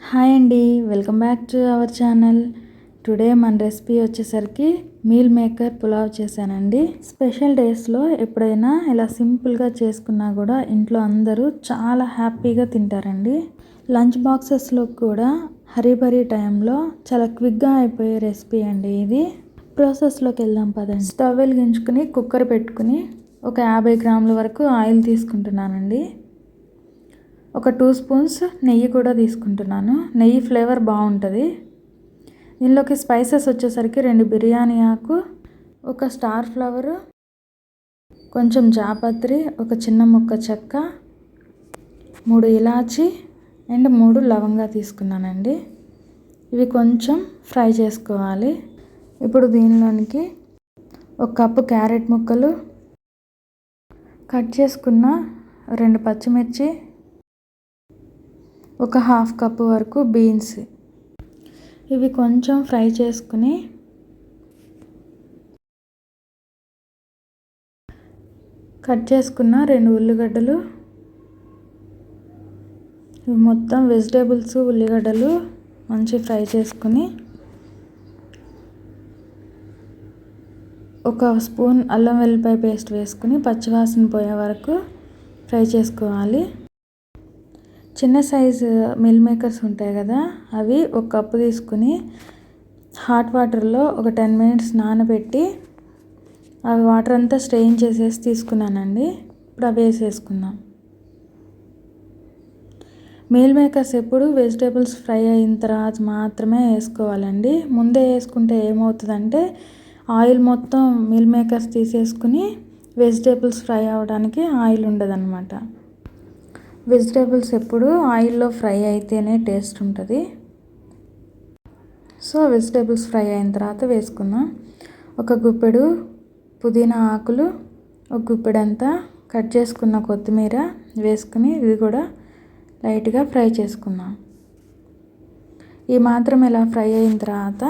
Hi అండి, welcome back to our channel. Today మన recipe వచ్చేసరికి మీల్ మేకర్ పులావ్ చేశానండి. స్పెషల్ డేస్లో ఎప్పుడైనా ఇలా సింపుల్గా చేసుకున్నా కూడా ఇంట్లో అందరూ చాలా హ్యాపీగా తింటారండి. లంచ్ బాక్సెస్లో కూడా హరీబరీ టైంలో చాలా క్విక్గా అయిపోయే రెసిపీ అండి ఇది. ప్రాసెస్లోకి వెళ్దాం పదండి. స్టవ్ వెలిగించుకుని కుక్కర్ పెట్టుకుని ఒక 50 గ్రాముల వరకు ఆయిల్ తీసుకుంటున్నానండి. ఒక 2 స్పూన్స్ నెయ్యి కూడా తీసుకుంటున్నాను. నెయ్యి ఫ్లేవర్ బాగుంటుంది. దీనిలోకి స్పైసెస్ వచ్చేసరికి 2 బిర్యానీ ఆకు, ఒక స్టార్ ఫ్లవరు, కొంచెం జాపత్రి, ఒక చిన్న ముక్క చెక్క, 3 ఇలాచి అండ్ 3 లవంగా తీసుకున్నానండి. ఇవి కొంచెం ఫ్రై చేసుకోవాలి. ఇప్పుడు దీనిలోనికి 1 కప్పు క్యారెట్ ముక్కలు, కట్ చేసుకున్న 2 పచ్చిమిర్చి, ఒక 1/2 కప్పు వరకు బీన్స్, ఇవి కొంచెం ఫ్రై చేసుకుని కట్ చేసుకున్న 2 ఉల్లిగడ్డలు, ఇవి మొత్తం వెజిటేబుల్స్ ఉల్లిగడ్డలు మంచి ఫ్రై చేసుకుని ఒక స్పూన్ అల్లం వెల్లిపాయ పేస్ట్ వేసుకుని పచ్చివాసన పోయే వరకు ఫ్రై చేసుకోవాలి. చిన్న సైజు మిల్ మేకర్స్ ఉంటాయి కదా, అవి 1 కప్పు తీసుకుని హాట్ వాటర్లో ఒక 10 మినిట్స్ నానబెట్టి అవి వాటర్ అంతా స్ట్రెయిన్ చేసేసి తీసుకున్నానండి. ఇప్పుడు అవి వేసేసుకుందాం. మీల్ మేకర్స్ ఎప్పుడు వెజిటేబుల్స్ ఫ్రై అయిన తర్వాత మాత్రమే వేసుకోవాలండి. ముందే వేసుకుంటే ఏమవుతుందంటే ఆయిల్ మొత్తం మీల్ మేకర్స్ తీసేసుకుని వెజిటేబుల్స్ ఫ్రై అవ్వడానికి ఆయిల్ ఉండదన్నమాట. వెజిటేబుల్స్ ఎప్పుడు ఆయిల్లో ఫ్రై అయితేనే టేస్ట్ ఉంటుంది. సో వెజిటేబుల్స్ ఫ్రై అయిన తర్వాత వేసుకుందాం. ఒక గుప్పెడు పుదీనా ఆకులు, ఒక గుప్పెడంతా కట్ చేసుకున్న కొత్తిమీర వేసుకుని ఇది కూడా లైట్గా ఫ్రై చేసుకుందాం. ఈ మాత్రం ఇలా ఫ్రై అయిన తర్వాత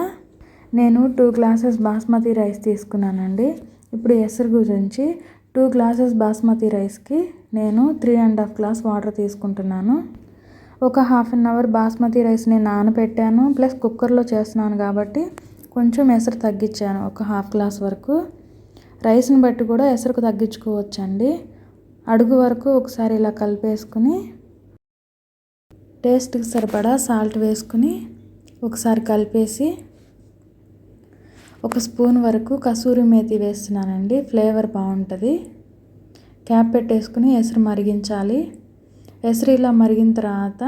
నేను 2 గ్లాసెస్ బాస్మతి రైస్ తీసుకున్నానండి. ఇప్పుడు ఎసరు గురించి 2 గ్లాసెస్ బాస్మతి రైస్కి నేను 3.5 గ్లాస్ వాటర్ తీసుకుంటున్నాను. ఒక 1/2 అవర్ బాస్మతి రైస్ని నానబెట్టాను, ప్లస్ కుక్కర్లో చేస్తున్నాను కాబట్టి కొంచెం ఎసరు తగ్గించాను. ఒక 1/2 గ్లాస్ వరకు. రైస్ని బట్టి కూడా ఎసరుకు తగ్గించుకోవచ్చండి. అడుగు వరకు ఒకసారి ఇలా కలిపేసుకుని టేస్ట్కి సరిపడా సాల్ట్ వేసుకుని ఒకసారి కలిపేసి 1 స్పూన్ వరకు కసూరి మేతి వేస్తున్నానండి. ఫ్లేవర్ బాగుంటుంది. క్యాప్ పెట్టేసుకుని ఎసరు మరిగించాలి. ఎసరు ఇలా మరిగిన తర్వాత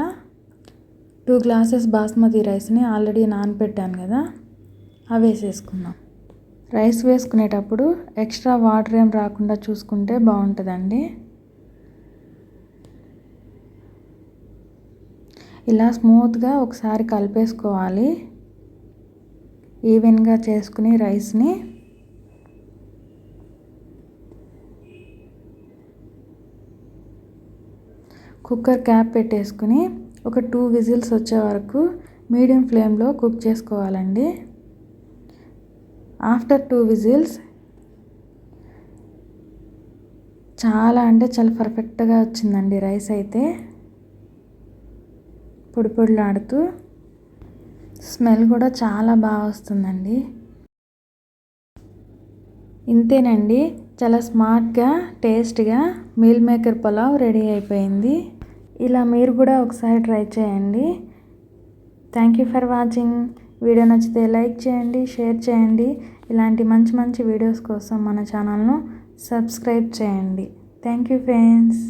2 గ్లాసెస్ బాస్మతి రైస్ని ఆల్రెడీ నానబెట్టాను కదా, అవి వేసేసుకుందాం. రైస్ వేసుకునేటప్పుడు ఎక్స్ట్రా వాటర్ ఏం రాకుండా చూసుకుంటే బాగుంటుందండి. ఇలా స్మూత్గా ఒకసారి కలిపేసుకోవాలి. ఈవెన్గా చేసుకుని రైస్ని కుక్కర్ క్యాప్ పెట్టేసుకుని ఒక 2 విజిల్స్ వచ్చే వరకు మీడియం ఫ్లేమ్లో కుక్ చేసుకోవాలండి. ఆఫ్టర్ 2 విజిల్స్ చాలా అంటే చాలా పర్ఫెక్ట్గా వచ్చిందండి రైస్ అయితే. పొడి పొడిలాడుతూ స్మెల్ కూడా చాలా బాగా వస్తుందండి. ఇంతేనండి, చాలా స్మార్ట్గా టేస్ట్గా మీల్ మేకర్ పులావ్ రెడీ అయిపోయింది. ఇలా మీరు కూడా ఒకసారి ట్రై చేయండి. Thank you for watching. Video నచ్చితే లైక్ చేయండి, షేర్ చేయండి. ఇలాంటి మంచి మంచి వీడియోస్ కోసం మన ఛానల్ను సబ్స్క్రైబ్ చేయండి. Thank you friends.